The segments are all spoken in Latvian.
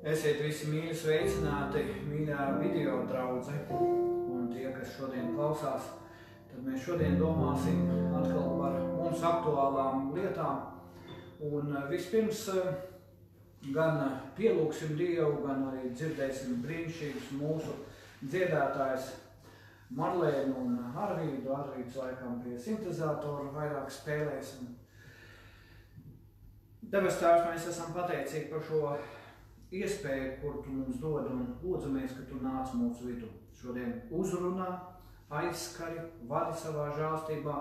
Esiet visi mīļi sveicināti, mīļā video draudze, un tie, kas šodien klausās, tad mēs šodien domāsim atkal par mums aktuālām lietām. Un vispirms gan pielūksim Dievu, gan arī dzirdēsim brīnišķīgus mūsu dziedātājs Marlēnu un Arvīdu. Arvīds laikam pie sintezātora vairāk spēlēs. Debes Tēvs, mēs esam pateicīgi par šo iespēju, kur Tu mums dod, un lūdzamies, ka Tu nāc mūsu vidu. Šodien uzrunā, aizskari, vadi savā žēlstībā,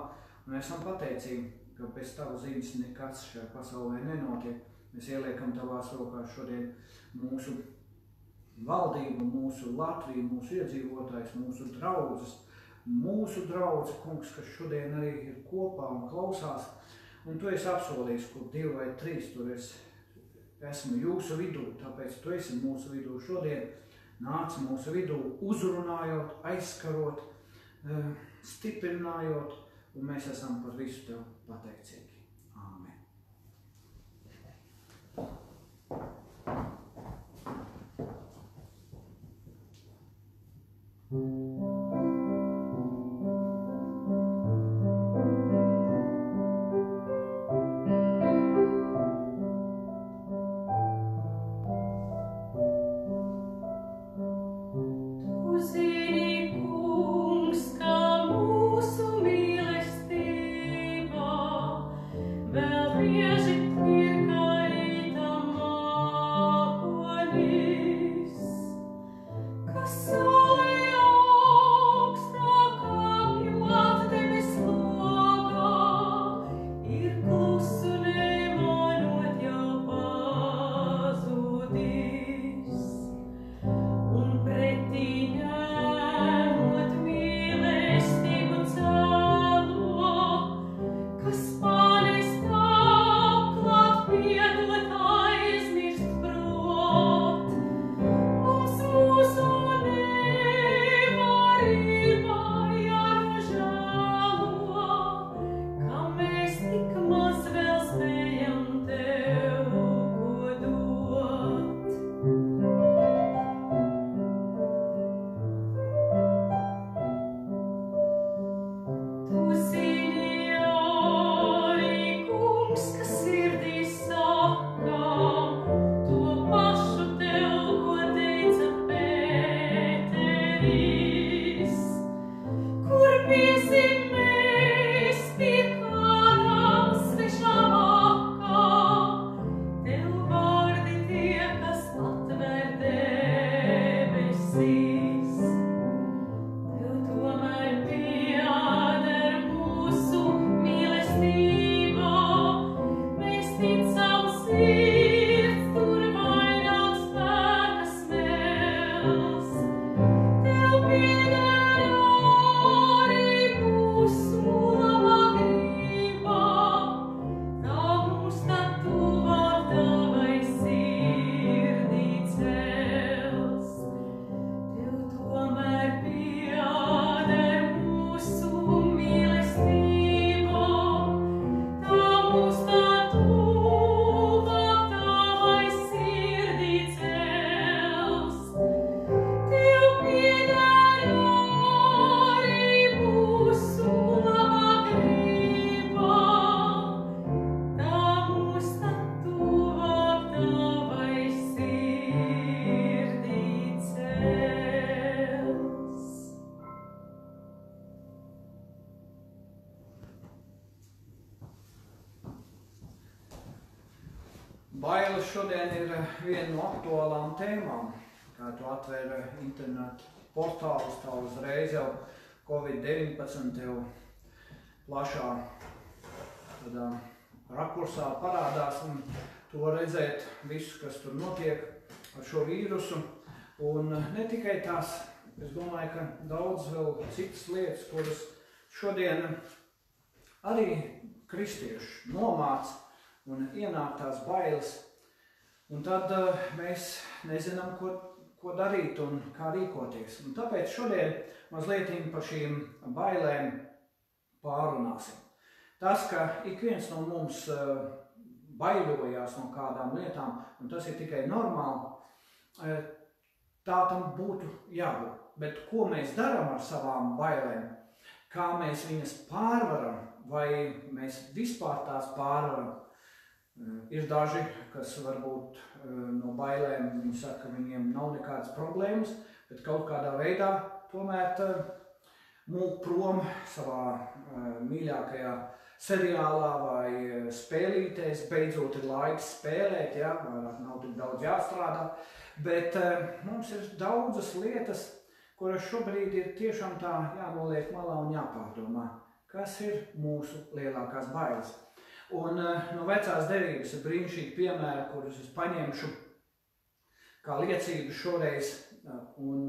un mēs esam pateicīgi, ka bez Tavu ziņas nekas šajā pasaulē nenotiek. Mēs ieliekam Tavās rokās šodien mūsu valdību, mūsu Latviju, mūsu iedzīvotājus, mūsu draudzi, kungs, kas šodien arī ir kopā un klausās. Un Tu esi apsolījis, kur 2 vai 3 tur esmu jūsu vidū, tāpēc Tu esi mūsu vidū šodien. Nāc mūsu vidū, uzrunājot, aizskarot, stiprinājot, un mēs esam par visu Tev pateicīgi. Āmen. Bailes šodien ir viena no aktuālām tēmām. Kā tu atver internetu portālus, tā uzreiz jau Covid-19 jau plašā tādā rakursā parādās, un tu var redzēt visu, kas tur notiek ar šo vīrusu. Un ne tikai tās, es domāju, ka daudz vēl citas lietas, kuras šodien arī kristieši nomāc un ienāk tās bailes. Un tad mēs nezinām, ko darīt un kā rīkoties. Un tāpēc šodien mazliet par šīm bailēm pārunāsim. Tas, ka ik viens no mums baidojās no kādām lietām, un tas ir tikai normāli, tā tam būtu jābūt. Bet ko mēs darām ar savām bailēm? Kā mēs viņas pārvaram? Vai mēs vispār tās pārvaram? Ir daži, kas varbūt no bailēm, viņi saka, ka viņiem nav nekādas problēmas, bet kaut kādā veidā tomēr mūk prom savā mīļākajā seriālā vai spēlītēs, beidzot ir laiks spēlēt, ja, vairāk nav tik daudz jāstrādā, bet mums ir daudzas lietas, kuras šobrīd ir tiešām tā jānoliek malā un jāpārdomā, kas ir mūsu lielākās bailes. Un no vecās derības ir brīnišķīgi piemēri, kurus es paņemšu kā liecību šoreiz. Un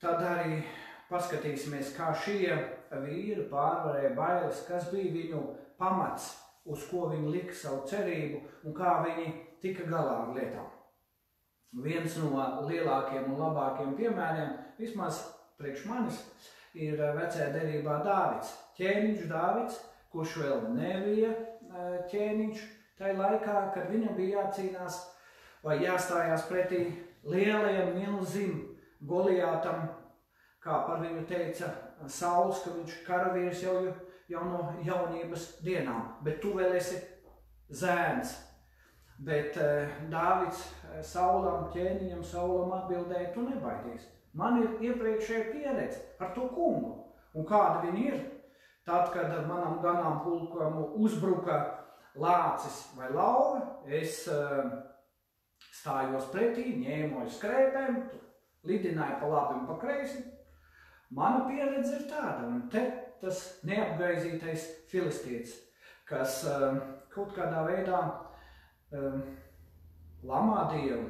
tad arī paskatīsimies, kā šie vīri pārvarēja bailes, kas bija viņu pamats, uz ko viņi lika savu cerību un kā viņi tika galā ar lietām. Viens no lielākiem un labākiem piemēriem, vismaz priekš manis, ir vecajā derībā Dāvids. Ķēniņš Dāvids, kurš vēl nebija ķēniņš tajā laikā, kad viņam bija jācīnās vai jāstājās pretī lielajam milzim Goliātam, kā par viņu teica Sauls, ka viņš karavīrs jau no jaunības dienām, bet tu vēl esi zēns. Bet Dāvids Saulam, ķēniņam Saulam atbildēja, tu nebaidies. Man ir iepriekšēja pieredze ar to kungu. Un kāda viņa ir? Tad, kad manam ganāmpulkam uzbruka lācis vai lauva, es stājos pretī, ņēmu aiz skrēpēm, lidināju pa labi un pa kreisi. Mana pieredze ir tāda, un te tas neapgaizītais filistietis, kas kaut kādā veidā lamā Dievu,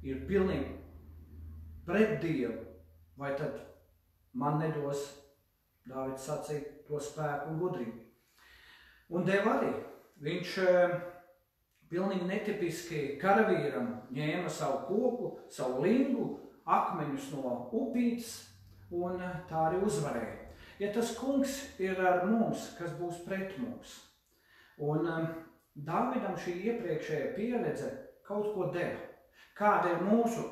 ir pilnīgi pret Dievu, vai tad man nedos, Dāvids sacīja, to spēku un gudrību. Un deva arī. Viņš pilnīgi netipiski karavīram ņēma savu koku, savu lingu, akmeņus no upītes un tā arī uzvarēja. Ja tas kungs ir ar mums, kas būs pret mums. Un Dāvidam šī iepriekšējā pieredze kaut ko deva. Kāda ir mūsu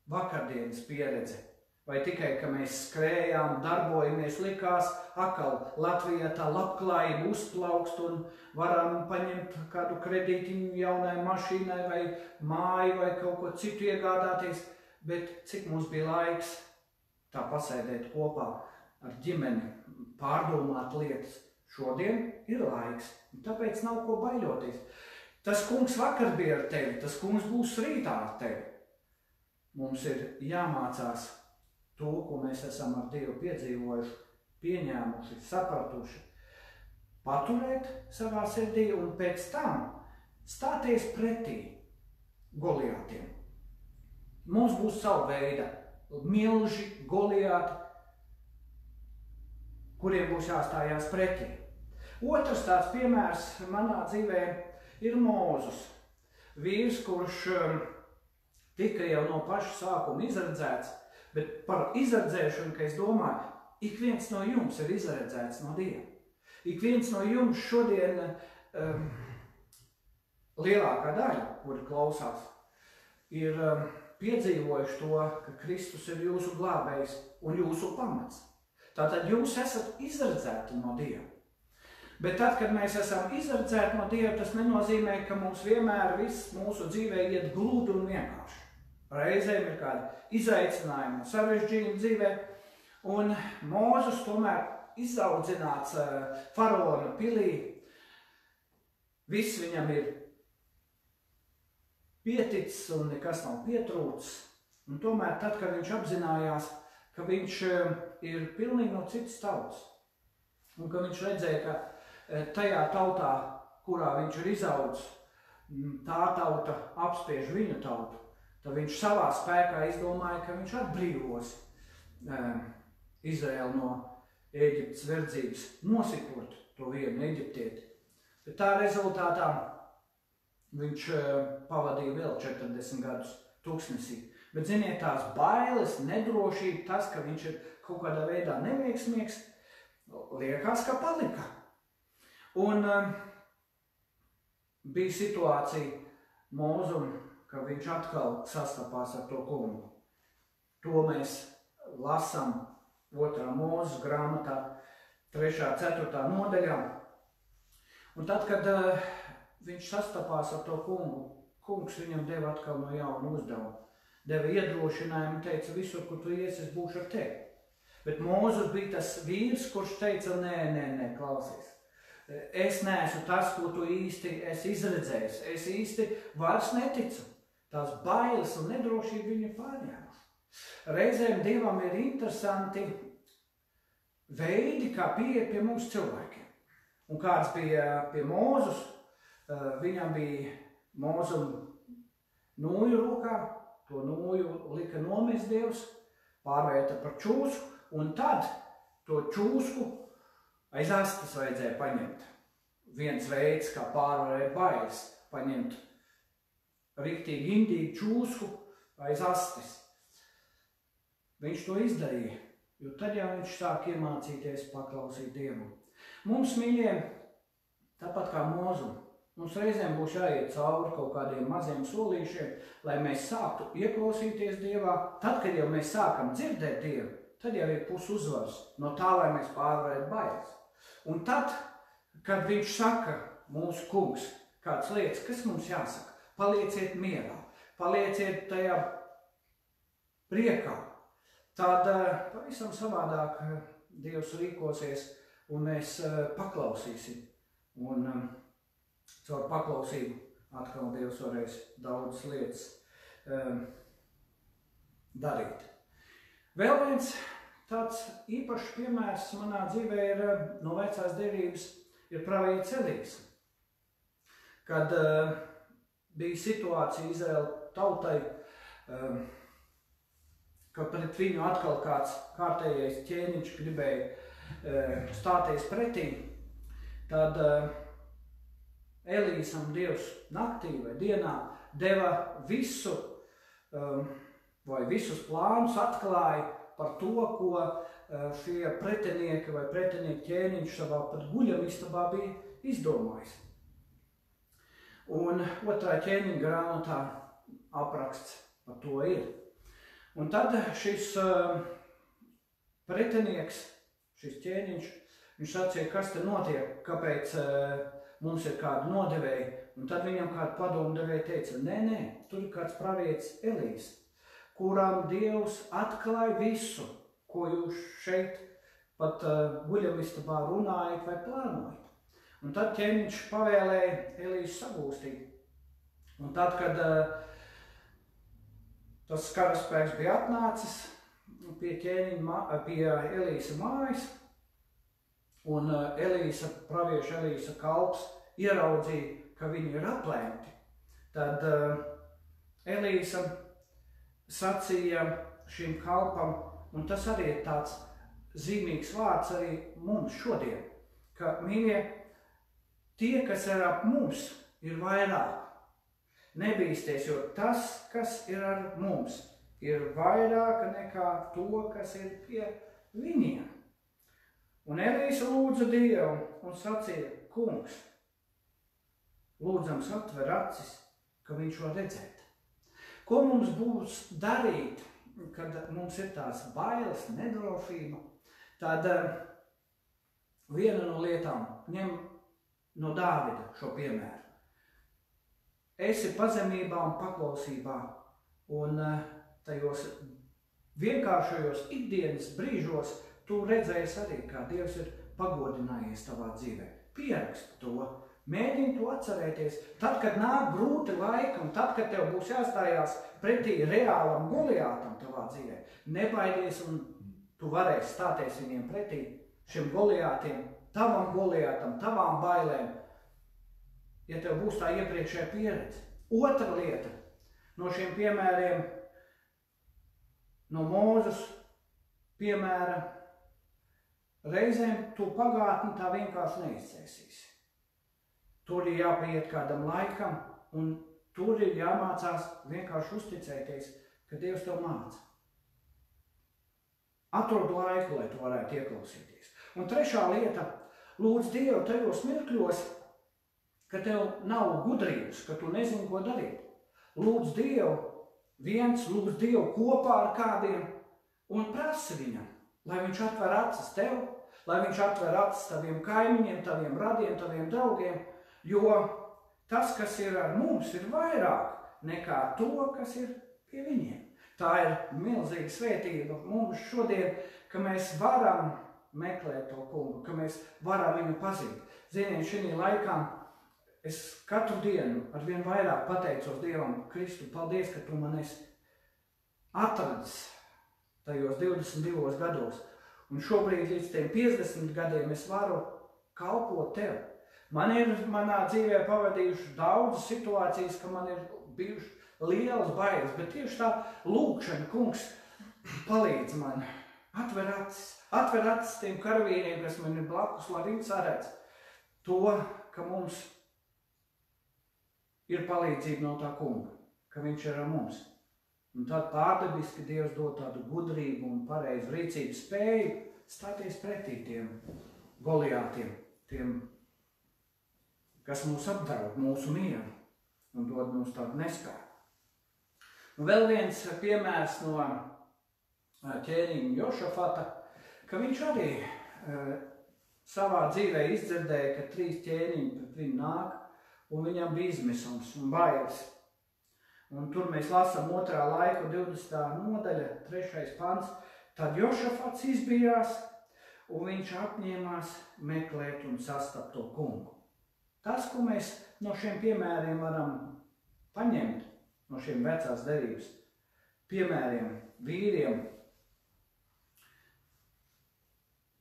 vakardienas pieredze? Vai tikai, ka mēs skrējām, darbojamies, likās, akal Latvijā tā labklājība uzplaukst un varam paņemt kādu kredītiņu jaunai mašīnai vai māju vai kaut ko citu iegādāties, bet cik mums bija laiks tā pasēdēt kopā ar ģimeni, pārdomāt lietas. Šodien ir laiks, un tāpēc nav ko baiļoties. Tas kungs vakar bija ar tevi, tas kungs būs rītā ar tevi. Mums ir jāmācās to, ko mēs esam ar Dievu piedzīvojuši, pieņēmuši, sapratuši, paturēt savā sirdī un pēc tam stāties pretī Goliātiem. Mums būs savu veidu milži, Goliāti, kuriem būs jāstājās pretī. Otrs tāds piemērs manā dzīvē ir Mūzus. Vīrs, kurš tika jau no paša sākuma izredzēts, bet par izredzēšanu, ka es domāju, ik viens no jums ir izredzēts no Dieva. Ik viens no jums šodien lielākā daļa, kuri klausās, ir piedzīvojuši to, ka Kristus ir jūsu glābējs un jūsu pamats. Tātad jūs esat izredzēti no Dieva. Bet tad, kad mēs esam izredzēti no Dieva, tas nenozīmē, ka mums vienmēr viss mūsu dzīvē iet gludi un vienkārši. Reizēm ir kādi izaicinājumi un sarežģījumi dzīvē, un Mūzus tomēr izaudzināts faraona pilī. Viss viņam ir pieticis un nekas nav pietrūcis. Un tomēr tad, kad viņš apzinājās, ka viņš ir pilnīgi no citas tautas, un ka viņš redzēja, ka tajā tautā, kurā viņš ir izaudzis, tā tauta apspiež viņu tautu, tad viņš savā spēkā izdomāja, ka viņš atbrīvos Izraēlu no Ēģiptes verdzības, nosipot to vienu eģiptieti. Bet tā rezultātā viņš pavadīja vēl 40 gadus tūkstnesī. Bet, ziniet, tās bailes, nedrošība, tas, ka viņš ir kaut kādā veidā neveiksmīgs, liekas, ka palika. Un bija situācija Mūzum, ka viņš atkal sastapās ar to kungu. To mēs lasām 2. Mūzes grāmatā 3. 4. nodaļā. Un tad, kad viņš sastapās ar to kungu, kungs viņam deva atkal no jauna uzdevumu. Deva iedrošinājumu un teica, visur, kur tu iesi, es būšu ar tevi. Bet Mūzus bija tas vīrs, kurš teica, nē, klausies. Es neesmu tas, ko tu īsti esi izredzējis. Es īsti vairs neticu. Tās bailes un nedrošība viņu pārņēma. Reizēm Dievam ir interesanti veidi, kā pieeja pie mūsu cilvēkiem. Un kāds bija pie Mūzus, viņam bija Mūzum nūju rokā, to nūju lika nomest Dievs, pārvērta par čūsku, un tad to čūsku aiz astes vajadzēja paņemt. Viens veids, kā pārvarēt bailes, paņemt riktīgi indīgu čūsku aiz astes. Viņš to izdarīja, jo tad jau viņš sāk iemācīties paklausīt Dievam. Mums, mīļie, tāpat kā Mozum, mums reizēm būs jāiet cauri kaut kādiem maziem solīšiem, lai mēs sāktu ieklausīties Dievā. Tad, kad jau mēs sākam dzirdēt Dievu, tad jau ir pusuzvars no tā, lai mēs pārvarētu bailes. Un tad, kad viņš saka, mūsu kungs, kādas lietas, kas mums jāsaka? Palieciet mierā, palieciet tajā priekā. Tad pavisam savādāk Dievs rīkosies un mēs paklausīsim. Un caur paklausību atkal Dievs varēs daudzas lietas darīt. Vēl viens tāds īpašs piemērs manā dzīvē ir no vecās derības ir pravietis Elijas. Kad bija situācija Izraēla tautai, ka pret viņu atkal kāds kārtējais ķēniņš gribēja stāties pretī, tad Elīsam Dievs naktī vai dienā deva visu, vai visus plānus atklāja par to, ko šie pretinieki vai pretinieku ķēniņš savā pat guļamistabā bija izdomājis. Un otrā ķēniņa grāmatā apraksts par to ir. Un tad šis pretinieks, šis ķēniņš, viņš sacīja, kas te notiek, kāpēc mums ir kāda nodevēja. Un tad viņam kāda padomdevēja teica, nē, tur ir kāds pravietis Elijas, kuram Dievs atklāja visu, ko jūs šeit pat guļamistabā runājat vai plānojat. Un tad ķēniņš pavēlēja Elijas sagūstīt. Un tad, kad tas karaspēks bija atnācis pie Elīsa mājas, un pravieša Elīsa kalps ieraudzīja, ka viņi ir aplēmti, tad Elīsa sacīja šim kalpam, un tas arī ir tāds zīmīgs vārds arī mums šodien, ka, mīļie, tie, kas ir ap mums, ir vairāk. Nebīsties, jo tas, kas ir ar mums, ir vairāk nekā to, kas ir pie viņiem. Un Elīsa lūdza Dievu un sacīja, kungs, lūdzams atver acis, ka viņš var redzēt. Ko mums būs darīt, kad mums ir tās bailes, nedrošība? Tad viena no lietām ņem no Dāvida šo piemēru. Esi pazemībā un paklausībā, un tajos vienkāršajos ikdienas brīžos tu redzēsi arī, kā Dievs ir pagodinājies tavā dzīvē. Pieraksti to, mēģini to atcerēties. Tad, kad nāk grūti laiki, un tad, kad tev būs jāstājās pretī reālam Goliātam tavā dzīvē, nebaidies, un tu varēsi stāties viņiem pretī, šiem Goliātiem, tavam Goliātam, tavām bailēm, ja tev būs tā iepriekšējā pieredze. Otra lieta no šiem piemēriem, no Mūzes piemēra, reizēm tu pagātni tā vienkārši neizcēsīsi. Tur ir jāpieiet kādam laikam, un tur ir jāmācās vienkārši uzticēties, ka Dievs tev māca. Atrod laiku, lai tu varētu ieklausīties. Un trešā lieta, lūdz Dievu tajos mirkļos, ka tev nav gudrības, ka tu nezini, ko darīt. Lūdz Dievu viens, lūdz Dievu kopā ar kādiem un prasi viņam, lai viņš atver acis tev, lai viņš atver acis taviem kaimiņiem, taviem radiem, taviem draugiem, jo tas, kas ir ar mums, ir vairāk nekā to, kas ir pie viņiem. Tā ir milzīga svētība mums šodien, ka mēs varam meklēt to kungu, ka mēs varam viņu pazīt. Ziniet, šī laikā es katru dienu ar vien vairāk pateicos Dievam, Kristu, paldies, ka tu man esi atradis tajos 22 gados. Un šobrīd līdz tiem 50 gadiem es varu kalpot tev. Man ir manā dzīvē pavadījuši daudzas situācijas, ka man ir bijuši lielas bailes, bet tieši tā lūkšana, kungs, palīdz man. Atver acis tiem karavīriem, kas man ir blakus, lai viņi saredz to, ka mums ir palīdzība no tā kunga, ka viņš ir ar mums. Un tad pārdabiski Dievs dod tādu gudrību un pareizu rīcības spēju stāties pretī tiem Goliātiem, tiem, kas mūs apdraud, mūsu mieru un dod mums tādu nespēku. Un vēl viens piemērs no ķēniņa Jošafata, ka viņš arī savā dzīvē izdzirdēja, ka 3 ķēniņi pret viņu nāk, un viņam bija izmisums un bailes. Un tur mēs lasām 2. laiku 20. nodaļa, 3. pants. Tad Jošafats izbijās, un viņš apņēmās meklēt un sastapt to kungu. Tas, ko mēs no šiem piemēriem varam paņemt, no šiem vecās derības piemēriem, vīriem,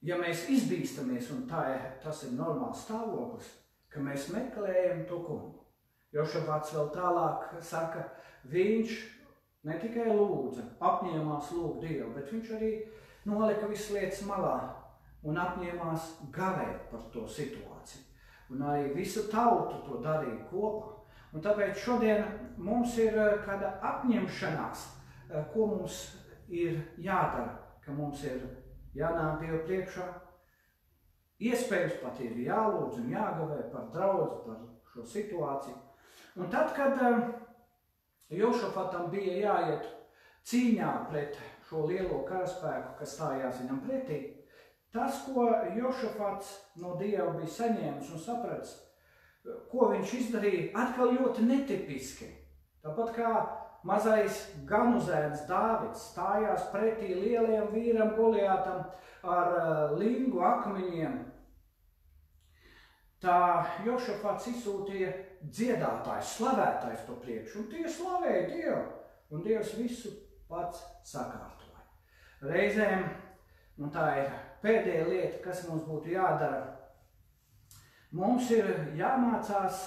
ja mēs izbīstamies, un tas ir normāls stāvoklis, ka mēs meklējam to kungu. Jošafats vēl tālāk saka, viņš ne tikai lūdza, apņēmās lūgt Dievu, bet viņš arī nolika visas lietas malā un apņēmās gavēt par to situāciju. Un arī visu tautu to darīja kopā. Un tāpēc šodien mums ir kāda apņemšanās, ko mums ir jādara, ka mums ir jānāk Dievu priekšā. Iespējams pat ir jālūdz un jāgavē par draudzi, par šo situāciju. Un tad, kad Jošafatam bija jāiet cīņā pret šo lielo karaspēku, kas stājās viņam pretī, tas, ko Jošafats no Dieva bija saņēmis un sapratis, ko viņš izdarīja, atkal ļoti netipiski. Tāpat kā mazais ganuzēns Dāvids stājās pretī lielajam vīram Goliātam ar lingu akmeņiem, tā Jošafats izsūtīja dziedātājs, slavētājs pa priekšu, un tie slavēja Dievu, un Dievs visu pats sakārtoja. Reizēm, un tā ir pēdējā lieta, kas mums būtu jādara, mums ir jāmācās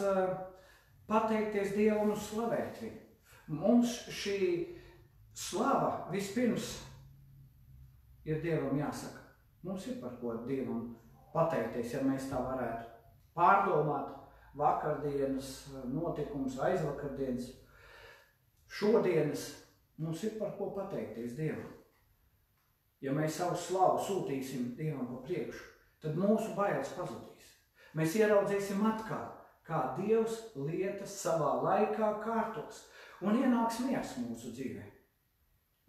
pateikties Dievam un slavēt viņu. Mums šī slava vispirms ir Dievam jāsaka. Mums ir par ko Dievam pateikties, ja mēs tā varētu pārdomāt vakardienas notikums, aizvakardienas, šodienas. Mums ir par ko pateikties Dievam. Ja mēs savu slavu sūtīsim Dievam pa priekšu, tad mūsu bailes pazudīs. Mēs ieraudzīsim atkal, kā Dievs lietas savā laikā kārtos, un ienāks miers mūsu dzīvē.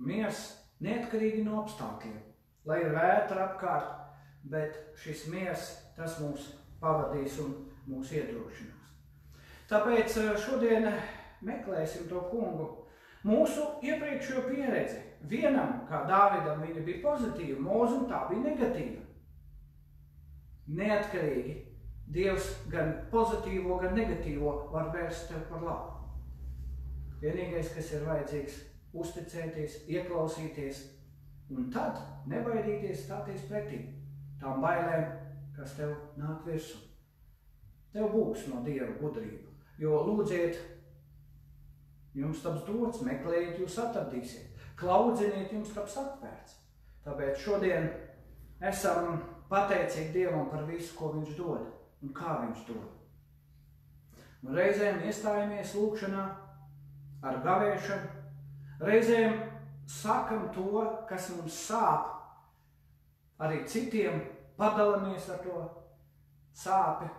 Miers neatkarīgi no apstākļiem, lai ir vētra apkārt, bet šis miers, tas mūs pavadīs un mūs iedrošinās. Tāpēc šodien meklēsim to kungu. Mūsu iepriekšējo pieredzi, vienam, kā Dāvidam, viņa bija pozitīva, Mozum tā bija negatīva. Neatkarīgi Dievs gan pozitīvo, gan negatīvo var vērst tev par labu. Vienīgais, kas ir vajadzīgs, uzticēties, ieklausīties, un tad nebaidīties stāties pretī tām bailēm, kas tev nāk virsū. Tev būs no Dieva gudrība, jo lūdziet, jums taps dots, meklējiet, jūs atradīsiet, klaudziniet, jums taps atvērts. Tāpēc šodien esam pateicīgi Dievam par visu, ko viņš dod un kā viņš dod. Un reizēm iestājamies lūkšanā ar gavēšanu, reizēm sakam to, kas mums sāp, arī citiem padalamies ar to sāpi,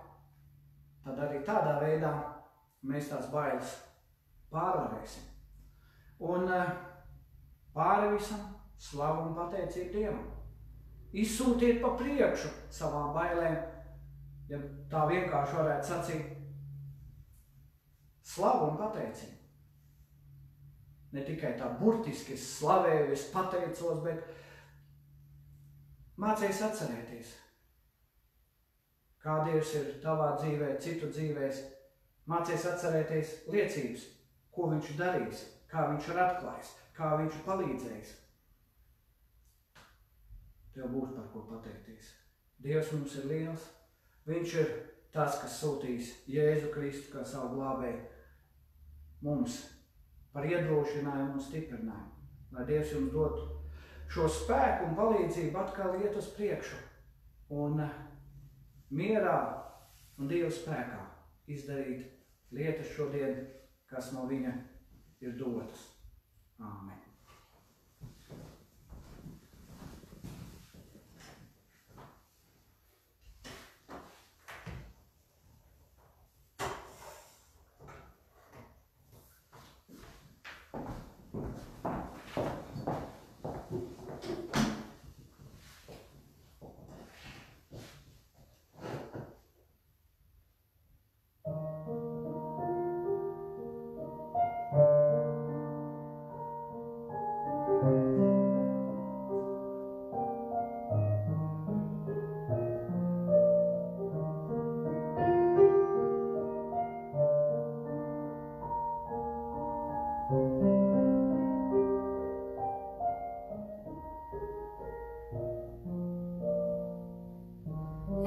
tad arī tādā veidā mēs tās bailes pārvarēsim. Un pāri visam slavu un pateicību Dievam. Izsūtiet pa priekšu savām bailēm, ja tā vienkārši varētu sacīt, slavu un pateicību. Ne tikai tā burtiski es slavēju, es pateicos, bet mācies atcerēties, kā Dievs ir tavā dzīvē, citu dzīvēs. Mācies atcerēties liecības, ko viņš darīs, kā viņš ir atklājis, kā viņš ir palīdzējis. Tev būs par ko pateikties. Dievs mums ir liels. Viņš ir tas, kas sūtīs Jēzu Kristu kā savu glābēju mums par iedrošinājumu un stiprinājumu. Lai Dievs jums dotu šo spēku un palīdzību atkal iet uz priekšu un mierā un Dieva spēkā izdarīt lietas šodien, kas no viņa ir dotas. Āmen.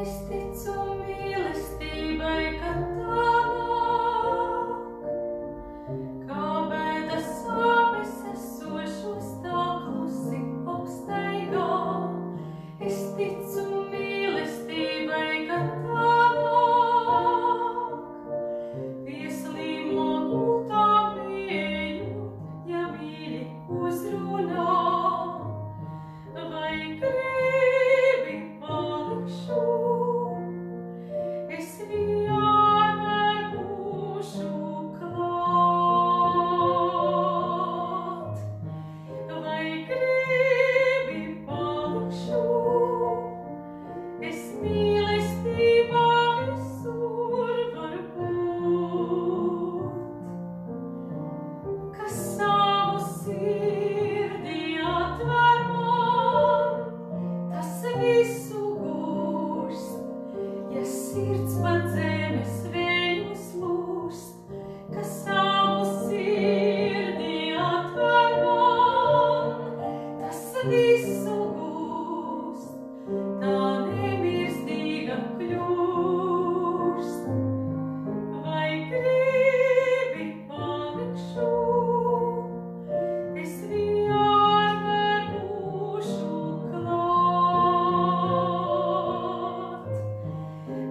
Es ticu mīlestībai, ka tā nāk, kā bēdas sāpes esošos tā klusi apsteigā. Es ticu mīlestībai, ka tā nāk, pieslīmo gultā bijot, ja mīļi uzrunā. Vai gribi palikšu? Es vienmēr būšu klāt. Vai gribi palikšu? Es mīlestībā visur varu būt. Kas savu sirdī atver man, tas visu gūst. Ja sirds pat zemes vējus lūst, kas savu sirdī atver man, tas visu gūst. Tā nemirstīga kļūst. Vai gribi palikšu? Es vienmēr būšu klāt.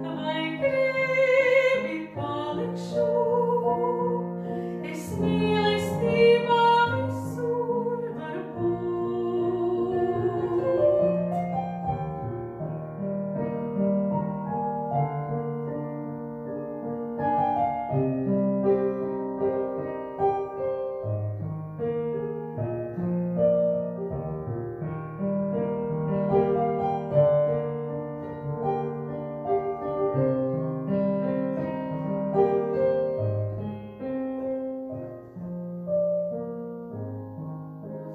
Vai gribi palikšu? Es mīlestībā visur varu būt.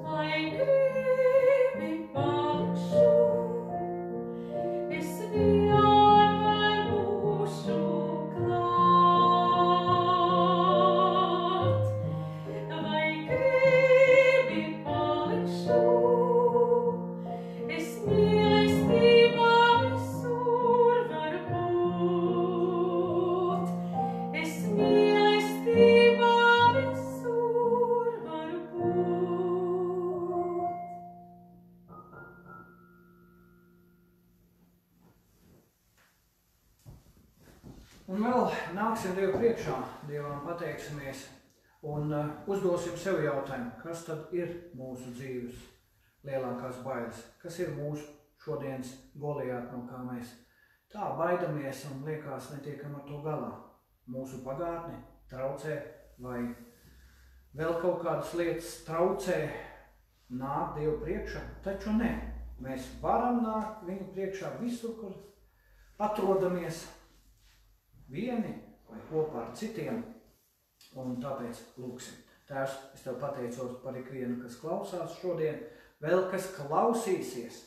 Vai gribi palikšu? Es vienmēr būšu klāt. Vai gribi palikšu? Es mīlestībā visur varu būt. Es mīlestībā visur varu būt. Un vēl nāksim Dievu priekšā, Dievam pateiksimies un uzdosim sev jautājumu, kas tad ir mūsu dzīves lielākās bailes, kas ir mūsu šodienas Goliāti, no kā mēs tā baidamies un liekas netiekam ar to galā. Mūsu pagātne traucē vai vēl kaut kādas lietas traucē nākt Dievu priekšā, taču ne. Mēs varam nākt viņu priekšā visur, kur atrodamies vieni vai kopā ar citiem, un tāpēc lūksim. Tēvs, es Tev pateicos par ikvienu, kas klausās šodien, vēl kas klausīsies,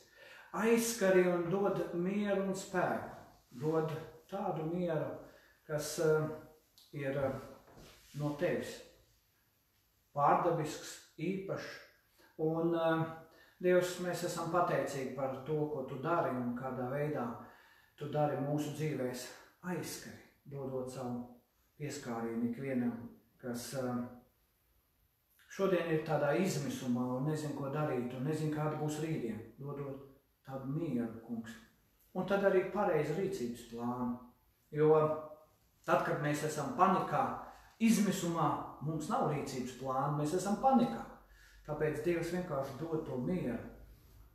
aizskari un dod mieru un spēku, dod tādu mieru, kas ir no Tevis, pārdabisks, īpašs, un Dievs, mēs esam pateicīgi par to, ko Tu dari un kādā veidā Tu dari mūsu dzīvēs aizskari, dodot savu pieskārienu ikvienam, kas šodien ir tādā izmisumā un nezin, ko darīt un nezin, kāda būs rītdien, dodot tādu mieru, kungs. Un tad arī pareizi rīcības plānu, jo tad, kad mēs esam panikā, izmisumā, mums nav rīcības plāna, mēs esam panikā. Tāpēc Dievs vienkārši dod to mieru,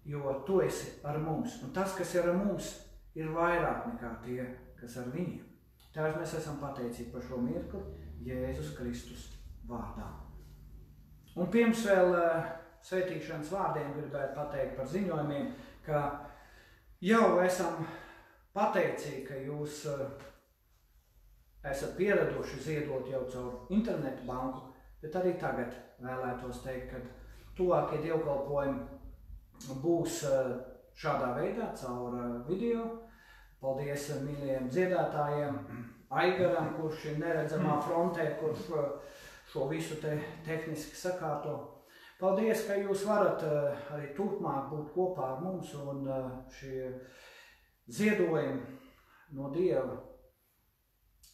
jo tu esi ar mums. Un tas, kas ir ar mums, ir vairāk nekā tie, kas ar viņiem. Tēvs, mēs esam pateicīgi par šo mirkli Jēzus Kristus vārdā. Un pirms vēl svētīšanas vārdiem gribētu pateikt par ziņojumiem, ka jau esam pateicīgi, ka jūs esat pieraduši ziedot jau caur internetu banku, bet arī tagad vēlētos teikt, ka tuvākie dievkalpojumi būs šādā veidā caur video. Paldies mīļajiem dziedātājiem, Aigaram, kurš ir neredzamā frontē, kurš šo visu te tehniski sakārto. Paldies, ka jūs varat arī turpmāk būt kopā ar mums un šie ziedojumi no Dieva,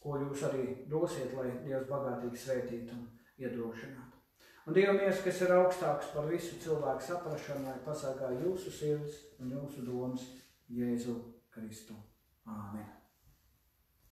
ko jūs arī dosiet, lai Dievs bagātīgi svētītu un iedrošinātu. Un Dieva miers, kas ir augstāks par visu cilvēku saprašanu, lai pasargā jūsu sirds un jūsu domas Jēzu Kristu. Āmen.